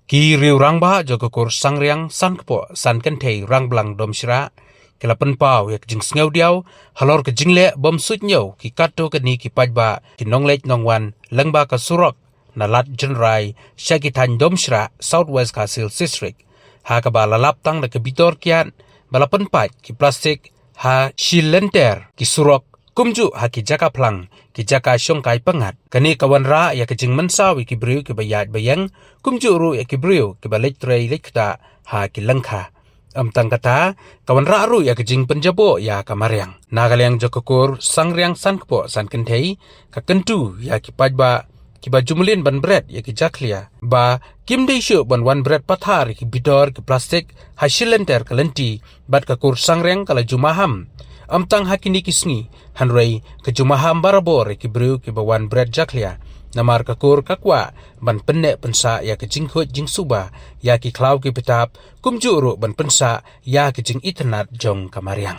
Ki riu rang ba jogo kur sang riang san kepo san kan thei rang blang dom shira kila pen pau yak jing sngew diaw halor ke jingle bom sut nyew ki kato ke ni ki pajba ki nonglech nongwan lengba ka surok na lat jenrai shagi tan dom shira southwest kasil district ha ka ba lalap tang na ke bitor kian balapen paj ki plastik ha shilenter ki surok kumju ha ki jaka plang ki jaka shongkai pengat kani kawan ra ya ke jing mensawi ki briu ki bayat bayang kumju ru ya ki briu ki balek trei lekta ha ki lengkha tang kata kawan ra ru ya ke jing penjabo ya kamariang nagalyang jokokur sangriang san kpo san kentei ka kentu ya ki pajba ki ba jumlin ban bread ya ki jaklia ba kim dei shu ban wan bread pathar ki bidor ki plastik ha shilenter kalenti bat ka kur sangriang kala jumaham tang hakini kisngi hanrei ke jumaham barabor ki brew ki ba wan bread jaklia namar kakur kakwa ban penne pensa ya ke jingkhut jing suba ya ki klau ki petap kumjuru ban pensa ya ke jing internet jong kamariang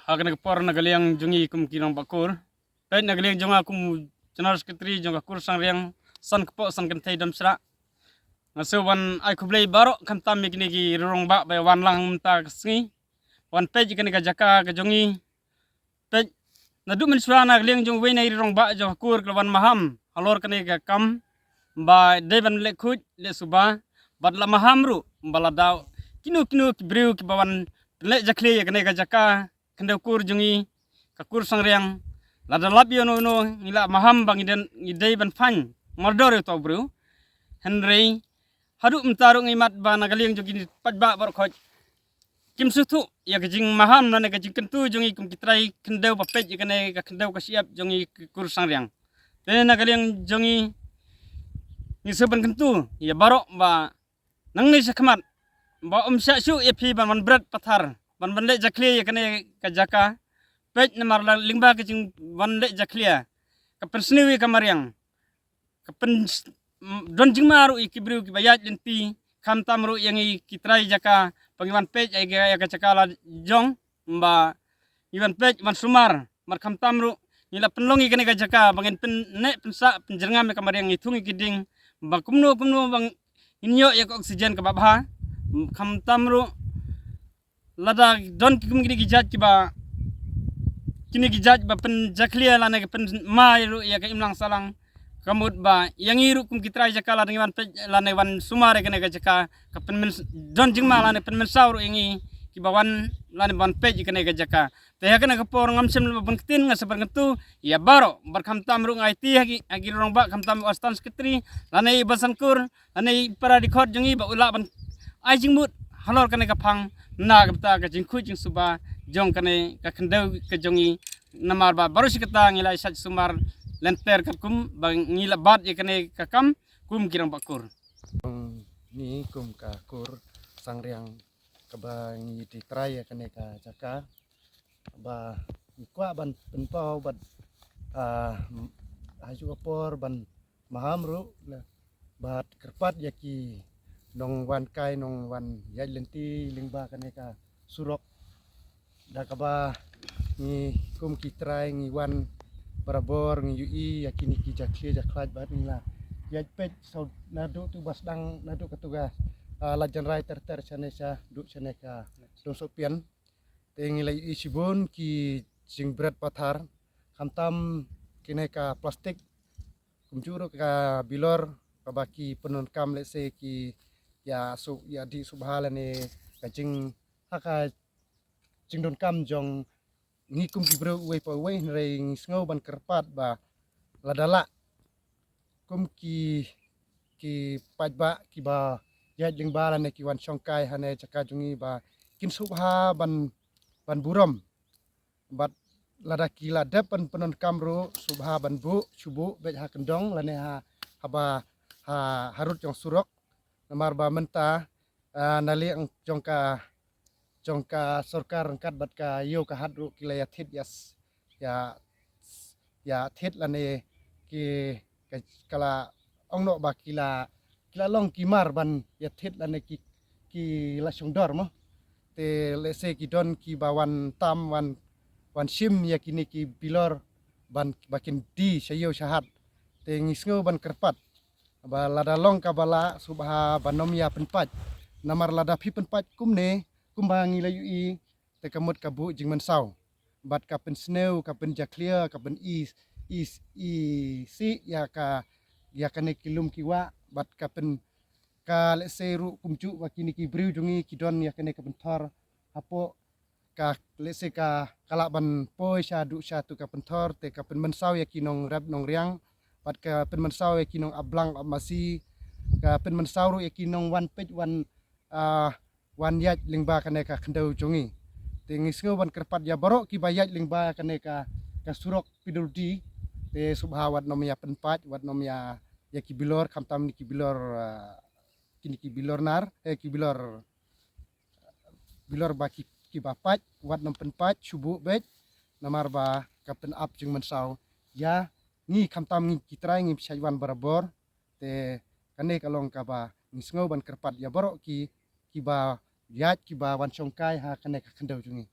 Akan por nagaliang jungi kum kinong bakur pai nagaliang jonga kum jenar sekretari jonga kur sang riang san kepo san kentai dam sra ngaso wan ai kublei baro kan tam mikni ki rurong ba bai wan lang mta sngi wan pej kan ka jaka ka jongi pej nadu men sura nagaliang jong we nai rurong ba jo kur wan maham halor kan ka kam ba devan le khut le suba badla maham ru bala daw kinu brew ki bawan le jakle kan ka jaka kandau kur jungi kakur sang riang lada labio no ngila maham bang idei ban fan mordor to bro henry hadu mtaru ngimat ba nagaliang jogi padba bar khoj kim sutu ya kajing maham na kajing kentu jungi kum kitrai kandau papej ikane ka kandau ka siap jungi kur sang riang tene nagaliang jungi ngisuban kentu ya barok ba nangni sakmat ba sya syu epi ban berat pathar ban le jakli yakane ka jaka pej namar lingba ke jing ban le jaklia ka persniwi kamariang ka pen don jing maru ikibru ki bayat lenti kham tamru yang kitrai jaka pangiwan pej ai ga ka cakala jong mba iwan pej man sumar mar kham tamru nila penlongi kane ka jaka bangin pen ne pensa penjernga me kamariang itungi kiding ba kumno bang inyo yak oksigen ka babha kham tamru lada don kum gini gijat kiba kini gijat ba pen jaklia lana ke pen mai ru ya ke imlang salang kamut ba yang iru kum kitrai jakala dengan pe lana wan sumare kene ka jaka ka pen don jingma lana pen men sauru ingi kiba wan lana ban pe kene ka jaka te ya kene ka por ngamsem ban ketin nga sabar ngetu ya baro bar kham tam ru ngai ti agi rong ba kham tam astan sekretari lana i basankur lana i para dikhot jungi ba ula ban ai jingmut halor kene ka phang na gapta ka jingkhu jing suba jong kane ka khandau ka jongi namar ba baru sikata ngila isat sumar lenter ka kum bang ngila bat ye kane ka kam kum kirang bakur ni kum ka kur sang riang ka ba ngi ti trai kane ka jaka ba kwa ban penpau bat haju kapor ban mahamru bat kerpat yaki nong wan kai nong wan yai lenti lingba kane ka surok da ka ba ni kum kitrai ngi wan barabor ngi ui yakini ki jakhe jaklat bat ngla yai pet sau nadu tu basdang nadu katugas la janrai ter chane sa du chane ka dong sopian te ngi lai isibun ki sing bread pathar khamtam kine ka plastik kumjuru ka bilor kabaki penun kam lese ki ya di subhala ne kajing haka jingdon kam jong ngikum ki bro we pa we re ngau ban kerpat ba ladala kum ki pajba ki ba ya jing bala ne ki wan songkai hane chaka jungi ba kin subha ban buram bat lada ki lada penon kamro subha ban bu subu be ha kendong lane ha haba ha harut jong surok namar ba menta nali ang jongka sorkar angkat bat ka yo ka hadru kilaya thit ya thit lane ki kala ongno ba kila long kimar ban ya thit lane ki la songdor mo te lese ki don ki bawan tam wan sim ya kini ki bilor ban bakin di sayo syahat te ngisngo ban kerpat ba lada long ka bala subha banom ya penpat namar lada phi penpat kumne kumbangi layu I te kamut kabu jing mensau bat ka pen sneu ka pen ja clear ka pen i si ya ka ne kilum kiwa bat ka pen ka let's say ru kumcu wa kini ki briu jungi ki don ya ka ne ka pen thor apo ka let's say ka kala ban poi sha du sha tu ka pen thor te ka pen mensau ya kinong rap nong riang pat ka pen mensau ya kinong ablang masi ka pen mensau ru ya kinong one page one yat lingba ka ne ka khendau jungi te ngisngo ban kerpat ya barok ki bayat lingba ka ne ka surok piduldi te subha wat nom ya penpat wat nom ya ki bilor kamtam ni ki bilor kini ki bilor nar ki bilor ba ki bapat wat nom penpat subu bet namar ba kapen ap jing mensau ya ni kamtam ni ki trai ngi psaiwan barabor te kane kalong ka ba ngisngo ban kerpat ya barok ki ba yat ki ba wan songkai ha kane ka khendau jungi